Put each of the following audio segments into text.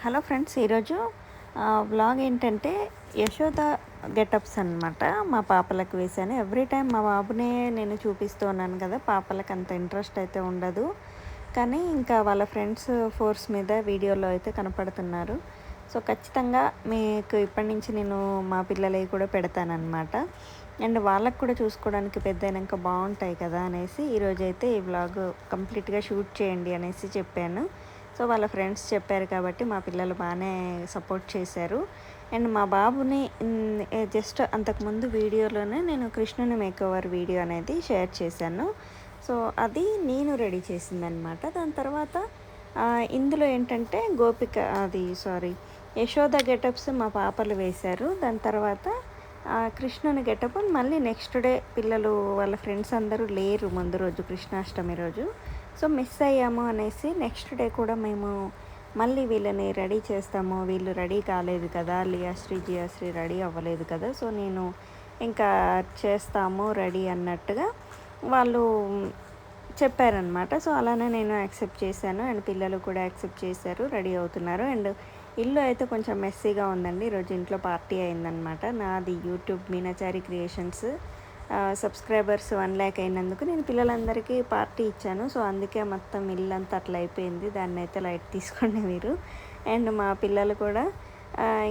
Hello friends, ఈరోజు vlog ఏంటంటే Yashoda getups అనమాట. మా పాపలకు వేశాను. ఎవ్రీ టైం మా బాబునే నేను చూపిస్తూ ఉన్నాను కదా, పాపలకు అంత ఇంట్రెస్ట్ అయితే ఉండదు. కానీ ఇంకా వాళ్ళ ఫ్రెండ్స్ ఫోర్స్ మీద వీడియోలో అయితే కనపడుతున్నారు. సో ఖచ్చితంగా మీకు ఇప్పటి నుంచి నేను మా పిల్లలవి కూడా పెడతానన్నమాట. అండ్ వాళ్ళకు కూడా చూసుకోవడానికి పెద్దయినాక బాగుంటాయి కదా అనేసి ఈరోజైతే ఈ వ్లాగ్ కంప్లీట్గా షూట్ చేయండి అనేసి చెప్పాను. సో వాళ్ళ ఫ్రెండ్స్ చెప్పారు కాబట్టి మా పిల్లలు బాగానే సపోర్ట్ చేశారు. అండ్ మా బాబుని జస్ట్ అంతకుముందు వీడియోలోనే నేను కృష్ణుని మేకోవర్ వీడియో అనేది షేర్ చేశాను. సో అది నేను రెడీ చేసిందనమాట. దాని తర్వాత ఇందులో ఏంటంటే యశోద గెటప్స్ మా పాపలు వేశారు. దాని తర్వాత కృష్ణుని గెటప్ మళ్ళీ నెక్స్ట్ డే పిల్లలు వాళ్ళ ఫ్రెండ్స్ అందరూ లేరు ముందు రోజు, కృష్ణాష్టమి రోజు. సో మిస్ అయ్యాము అనేసి నెక్స్ట్ డే కూడా మేము మళ్ళీ వీళ్ళని రెడీ చేస్తాము, వీళ్ళు రెడీ కాలేదు కదా, జియాశ్రీ రెడీ అవ్వలేదు కదా, సో నేను ఇంకా చేస్తాము రెడీ అన్నట్టుగా వాళ్ళు చెప్పారనమాట. సో అలానే నేను యాక్సెప్ట్ చేశాను అండ్ పిల్లలు కూడా యాక్సెప్ట్ చేశారు, రెడీ అవుతున్నారు. అండ్ ఇల్లు అయితే కొంచెం మెస్సీగా ఉందండి. ఈరోజు ఇంట్లో పార్టీ అయిందనమాట. నాది YouTube Meenachari creations subscribers 1 lakh అయినందుకు నేను పిల్లలందరికీ పార్టీ ఇచ్చాను. సో అందుకే మొత్తం ఇల్లంతా అట్లా అయిపోయింది. దాన్ని అయితే లైట్ తీసుకోండి మీరు. అండ్ మా పిల్లలు కూడా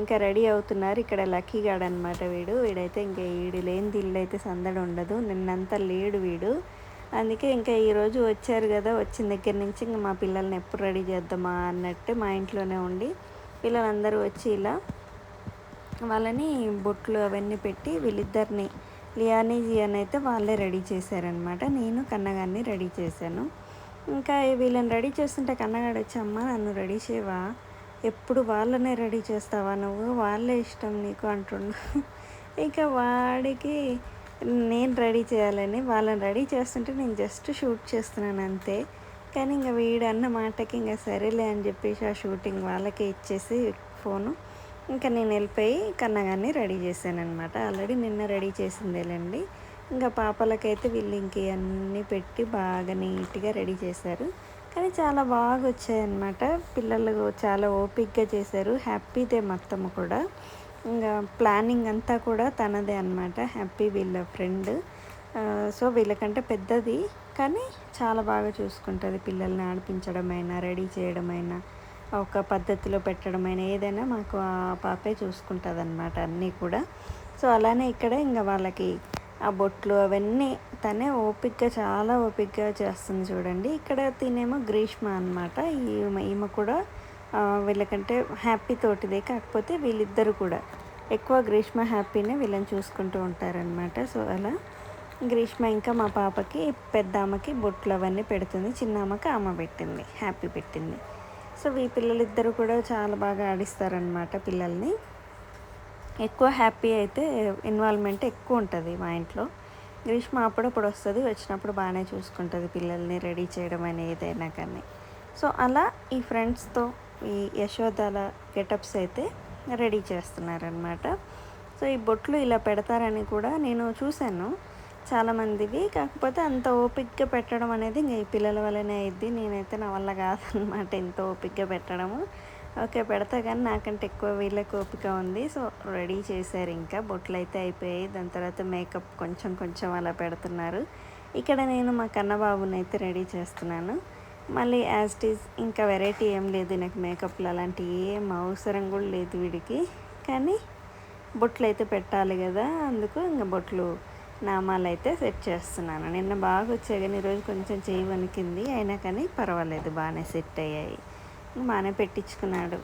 ఇంకా రెడీ అవుతున్నారు. ఇక్కడ లక్కీ గాడ్ అనమాట వీడైతే ఇంకా లేనిది ఇల్లు అయితే సందడి ఉండదు. నిన్నంతా లేడు వీడు. అందుకే ఇంకా ఈరోజు వచ్చారు కదా, వచ్చిన దగ్గర నుంచి ఇంకా మా పిల్లల్ని ఎప్పుడు రెడీ చేద్దామా అన్నట్టు మా ఇంట్లోనే ఉండి పిల్లలందరూ వచ్చి ఇలా వాళ్ళని బొట్లు అవన్నీ పెట్టి వీళ్ళిద్దరిని జియాని అయితే వాళ్ళే రెడీ చేశారనమాట. నేను కన్నగారిని రెడీ చేశాను. ఇంకా వీళ్ళని రెడీ చేస్తుంటే కన్నగాడు వచ్చి, అమ్మ నన్ను రెడీ చేయవా, ఎప్పుడు వాళ్ళనే రెడీ చేస్తావా నువ్వు, వాళ్ళే ఇష్టం నీకు అంటుండు. ఇక వాడికి నేను రెడీ చేయాలని వాళ్ళని రెడీ చేస్తుంటే నేను జస్ట్ షూట్ చేస్తున్నాను అంతే. కానీ ఇంకా వీడు అన్న మాటకి ఇంకా సరేలే అని చెప్పేసి ఆ షూటింగ్ వాళ్ళకే ఇచ్చేసి ఫోను ఇంకా నేను వెళ్ళిపోయి కన్నగారిని రెడీ చేశాను అనమాట. ఆల్రెడీ నిన్న రెడీ చేసిందేలేండి. ఇంకా పాపలకైతే వీళ్ళు ఇంకన్నీ పెట్టి బాగా నీట్గా రెడీ చేశారు. కానీ చాలా బాగా వచ్చాయన్నమాట. పిల్లలు చాలా ఓపిక్గా చేశారు. హ్యాపీదే మొత్తము కూడా. ఇంకా ప్లానింగ్ అంతా కూడా తనదే అనమాట. హ్యాపీ వీళ్ళ ఫ్రెండ్. సో వీళ్ళకంటే పెద్దది కానీ చాలా బాగా చూసుకుంటుంది. పిల్లల్ని ఆడిపించడమైనా, రెడీ చేయడమైనా, ఒక పద్ధతిలో పెట్టడమైనా ఏదైనా మాకు ఆ పాపే చూసుకుంటుంది అనమాట అన్నీ కూడా. సో అలానే ఇక్కడ ఇంకా వాళ్ళకి ఆ బొట్లు అవన్నీ తనే ఓపిక్గా, చాలా ఓపిక్గా చేస్తుంది చూడండి. ఇక్కడ తినేమో గ్రీష్మ అనమాట. ఈమె కూడా వీళ్ళకంటే హ్యాపీ తోటిదే. కాకపోతే వీళ్ళిద్దరు కూడా ఎక్కువ గ్రీష్మ హ్యాపీనే వీళ్ళని చూసుకుంటూ ఉంటారనమాట. సో అలా గ్రీష్మ ఇంకా మా పాపకి పెద్ద ఆమెకి బొట్లు అవన్నీ పెడుతుంది, చిన్న ఆమెకి ఆమె పెట్టింది, హ్యాపీ పెట్టింది. సో ఈ పిల్లలిద్దరూ కూడా చాలా బాగా ఆడిస్తారనమాట పిల్లల్ని. ఎక్కువ హ్యాపీ అయితే ఇన్వాల్వ్మెంట్ ఎక్కువ ఉంటుంది మా ఇంట్లో. గ్రీష్మ అప్పుడప్పుడు వస్తుంది, వచ్చినప్పుడు బాగానే చూసుకుంటుంది పిల్లల్ని రెడీ చేయడం అనేది ఏదైనా కానీ. సో అలా ఈ ఫ్రెండ్స్తో ఈ యశోదాల గెటప్స్ అయితే రెడీ చేస్తున్నారనమాట. సో ఈ బొట్లు ఇలా పెడతారని కూడా నేను చూశాను చాలామందివి. కాకపోతే అంత ఓపిక్గా పెట్టడం అనేది ఇంకా ఈ పిల్లల వల్లనే అయింది. నేనైతే నా వల్ల కాదనమాట ఇంత ఓపిక్గా పెట్టడము. ఓకే పెడతా, కానీ నాకంటే ఎక్కువ వీళ్ళకి ఓపిక ఉంది. సో రెడీ చేశారు, ఇంకా బొట్లు అయితే అయిపోయాయి. దాని తర్వాత మేకప్ కొంచెం కొంచెం అలా పెడుతున్నారు. ఇక్కడ నేను మా కన్నబాబుని అయితే రెడీ చేస్తున్నాను. మళ్ళీ యాజ్ ఇట్ ఈజ్ ఇంకా వెరైటీ ఏం లేదు నాకు మేకప్లో, అలాంటివి ఏం అవసరం కూడా లేదు వీడికి. కానీ బొట్లు అయితే పెట్టాలి కదా, అందుకు ఇంకా బొట్లు నామాలు అయితే సెట్ చేస్తున్నాను. నిన్న బాగా వచ్చాయి కానీ ఈరోజు కొంచెం చేయి వణికింది, అయినా కానీ పర్వాలేదు, బాగానే సెట్ అయ్యాయి, బాగానే పెట్టించుకున్నాడు.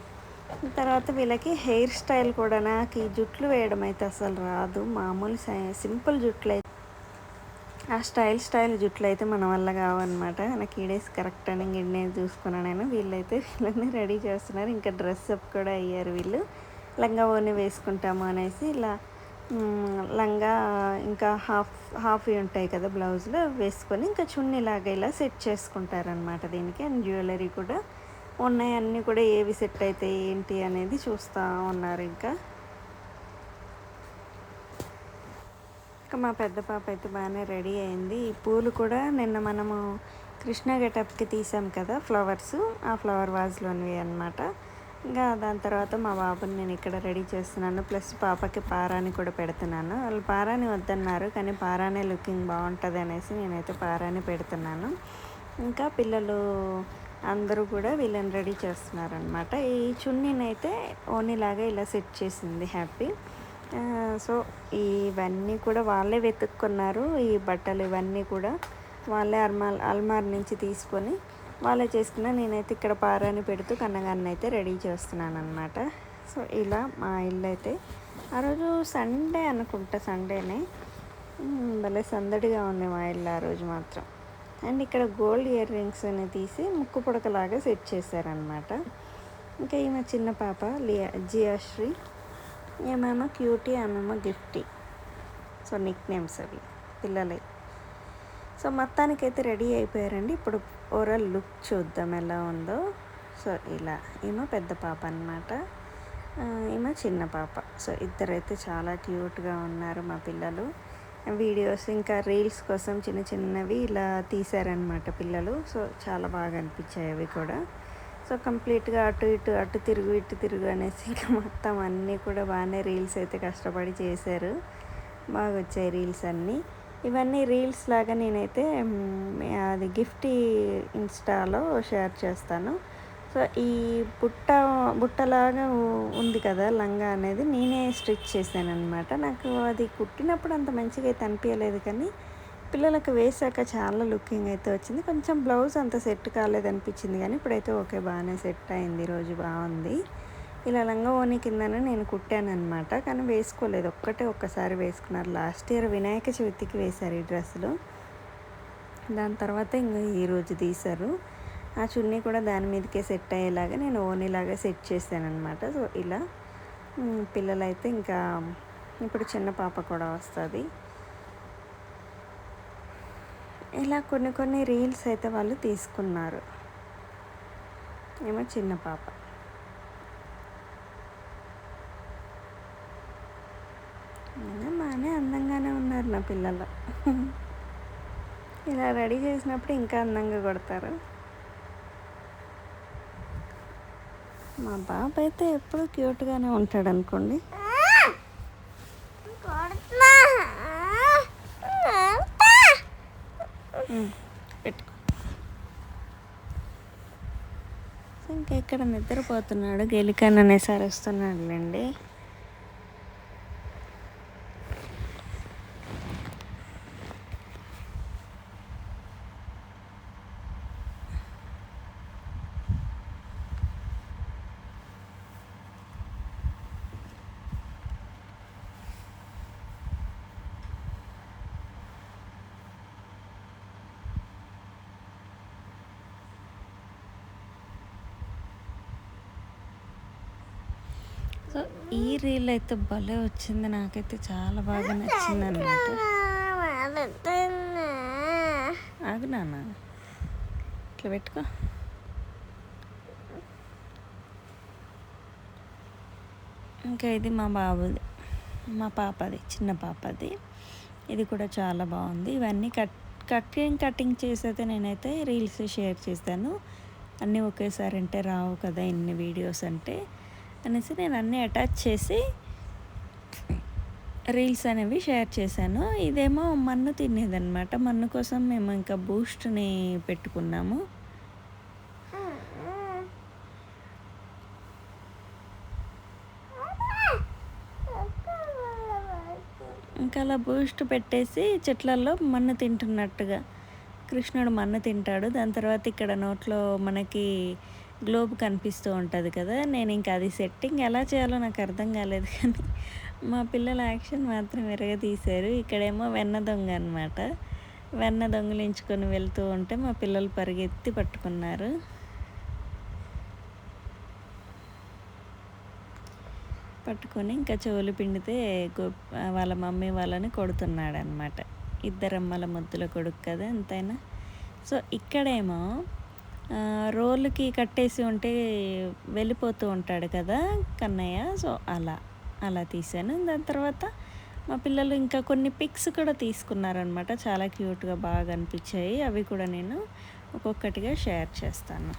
తర్వాత వీళ్ళకి హెయిర్ స్టైల్ కూడా, నాకు ఈ జుట్లు వేయడం అయితే అసలు రాదు. మామూలు సింపుల్ జుట్లు అయితే, ఆ స్టైల్ జుట్లు అయితే మన వల్ల కావన్నమాట. నాకు ఈడేసి కరెక్ట్ అని గిన్నె చూసుకున్నాను నేను. వీళ్ళని రెడీ చేస్తున్నారు. ఇంకా డ్రెస్అప్ కూడా అయ్యారు వీళ్ళు. లంగా ఓని వేసుకుంటాము అనేసి ఇలా లంగా ఇంకా హాఫ్ ఉంటాయి కదా బ్లౌజ్లో వేసుకొని ఇంకా చున్నీలాగా ఇలా సెట్ చేసుకుంటారనమాట దీనికి. అండ్ జ్యువెలరీ కూడా ఉన్నాయి, అన్నీ కూడా ఏవి సెట్ అవుతాయి ఏంటి అనేది చూస్తూ ఉన్నారు. ఇంకా మా పెద్ద పాప అయితే బాగానే రెడీ అయింది. ఈ పూలు కూడా నిన్న మనము కృష్ణ గెటప్కి తీసాం కదా ఫ్లవర్స్, ఆ ఫ్లవర్ వాజ్లోనివి అనమాట. ఇంకా దాని తర్వాత మా బాబుని నేను ఇక్కడ రెడీ చేస్తున్నాను. ప్లస్ పాపకి పారాని కూడా పెడుతున్నాను. వాళ్ళు పారాని వద్దన్నారు, కానీ పారానే లుకింగ్ బాగుంటుంది అనేసి నేనైతే పారాని పెడుతున్నాను. ఇంకా పిల్లలు అందరూ కూడా వీళ్ళని రెడీ చేస్తున్నారనమాట. ఈ చున్నీని అయితే ఓనీలాగా ఇలా సెట్ చేసింది హ్యాపీ. సో ఇవన్నీ కూడా వాళ్ళే వెతుక్కున్నారు. ఈ బట్టలు ఇవన్నీ కూడా వాళ్ళే అల్మార్ నుంచి తీసుకొని వాళ్ళే చేసుకున్న. నేనైతే ఇక్కడ పారాని పెడుతూ కన్నగాన్ని అయితే రెడీ చేస్తున్నాను అనమాట. సో ఇలా మా ఇల్లు అయితే ఆ రోజు సండే అనుకుంటా, సండేనే భలే సందడిగా ఉంది మా ఇల్లు ఆ రోజు మాత్రం. అండ్ ఇక్కడ గోల్డ్ ఇయర్ రింగ్స్ని తీసి ముక్కు పుడకలాగా సెట్ చేశారనమాట. ఇంకా ఈమె చిన్న పాప జియాశ్రీ, ఏమేమో క్యూటీ, ఆమెమో గిఫ్టీ. సో నిక్ నేమ్స్ అవి పిల్లలే. సో మొత్తానికైతే రెడీ అయిపోయారండి. ఇప్పుడు ఓవరాల్ లుక్ చూద్దాం ఎలా ఉందో. సో ఇలా ఏమో పెద్ద పాప అన్నమాట, ఏమో చిన్న పాప. సో ఇద్దరైతే చాలా క్యూట్గా ఉన్నారు మా పిల్లలు. వీడియోస్ ఇంకా రీల్స్ కోసం చిన్న చిన్నవి ఇలా తీశారనమాట పిల్లలు. సో చాలా బాగా అనిపించాయి అవి కూడా. సో కంప్లీట్గా అటు తిరుగు ఇటు తిరుగు అనేసి ఇంకా మొత్తం అన్నీ కూడా బాగానే రీల్స్ అయితే కష్టపడి చేశారు. బాగా వచ్చాయి రీల్స్ అన్నీ. ఇవన్నీ రీల్స్ లాగా నేనైతే అది గిఫ్ట్ ఇన్స్టాలో షేర్ చేస్తాను. సో ఈ బుట్టలాగా ఉంది కదా లంగా అనేది నేనే స్టిచ్ చేశాను అనమాట. నాకు అది కుట్టినప్పుడు అంత మంచిగా అయితే అనిపించలేదు, కానీ పిల్లలకు వేసాక చాలా లుకింగ్ అయితే వచ్చింది. కొంచెం బ్లౌజ్ అంత సెట్ కాలేదు అనిపించింది, కానీ ఇప్పుడైతే ఓకే బాగానే సెట్ అయింది. ఈరోజు బాగుంది. ఇలా లంగా ఓని కిందనే నేను కుట్టాను అనమాట, కానీ వేసుకోలేదు. ఒక్కసారి వేసుకున్నారు. లాస్ట్ ఇయర్ వినాయక చవితికి వేశారు ఈ డ్రెస్సులు. దాని తర్వాత ఇంకా ఈరోజు తీశారు. ఆ చున్నీ కూడా దాని మీదకే సెట్ అయ్యేలాగా నేను ఓనీలాగా సెట్ చేశాను అనమాట. సో ఇలా పిల్లలైతే ఇంకా ఇప్పుడు చిన్న పాప కూడా వస్తుంది. ఇలా కొన్ని రీల్స్ అయితే వాళ్ళు తీసుకున్నారు. ఏమో చిన్న పాప. బాగానే అందంగానే ఉన్నారు నా పిల్లలు. ఇలా రెడీ చేసినప్పుడు ఇంకా అందంగా కొడతారు. మా బాబు అయితే ఎప్పుడు క్యూట్గానే ఉంటాడు అనుకోండి. పెట్టుకో. ఇంకా ఇక్కడ నిద్రపోతున్నాడు. గెలికాన్ అనేసి అరుస్తున్నాడులేండి. సో ఈ రీల్ అయితే భలే వచ్చింది. నాకైతే చాలా బాగా నచ్చింది అన్నమాట. ఆగు నాన్న, ఇట్లా పెట్టుకో. ఇంకా ఇది మా బాబుది, మా పాపది, చిన్న పాపది. ఇది కూడా చాలా బాగుంది. ఇవన్నీ కటింగ్ చేసైతే నేనైతే రీల్స్ షేర్ చేస్తాను. అన్నీ ఒకేసారి అంటే రావు కదా ఇన్ని వీడియోస్ అంటే అనేసి నేను అన్నీ అటాచ్ చేసి రీల్స్ అనేవి షేర్ చేశాను. ఇదేమో మన్ను తినేదన్నమాట. మన్ను కోసం మేము ఇంకా బూస్ట్ని పెట్టుకున్నాము. ఇంకా అలా బూస్ట్ పెట్టేసి చెట్లలో మన్ను తింటున్నట్టుగా కృష్ణుడు మన్ను తింటాడు. దాని తర్వాత ఇక్కడ నోట్లో మనకి గ్లోబ్ కనిపిస్తూ ఉంటుంది కదా. నేను ఇంకా అది సెట్టింగ్ ఎలా చేయాలో నాకు అర్థం కాలేదు, కానీ మా పిల్లల యాక్షన్ మాత్రం ఎరగ తీశారు. ఇక్కడేమో వెన్న దొంగ అనమాట. వెన్న దొంగలించుకొని వెళ్తూ ఉంటే మా పిల్లలు పరిగెత్తి పట్టుకున్నారు. పట్టుకొని ఇంకా చెవులు పిండితే వాళ్ళ మమ్మీ వాళ్ళని కొడుతున్నాడు అనమాట. ఇద్దరమ్మల ముద్దుల కొడుకు కదా ఎంతైనా. సో ఇక్కడేమో రోలుకి కట్టేసి ఉంటే వెళ్ళిపోతూ ఉంటాడు కదా కన్నయ్య. సో అలా తీశాను. దాని తర్వాత మా పిల్లలు ఇంకా కొన్ని పిక్స్ కూడా తీసుకున్నారనమాట. చాలా క్యూట్గా బాగా అనిపించాయి. అవి కూడా నేను ఒక్కొక్కటిగా షేర్ చేస్తాను.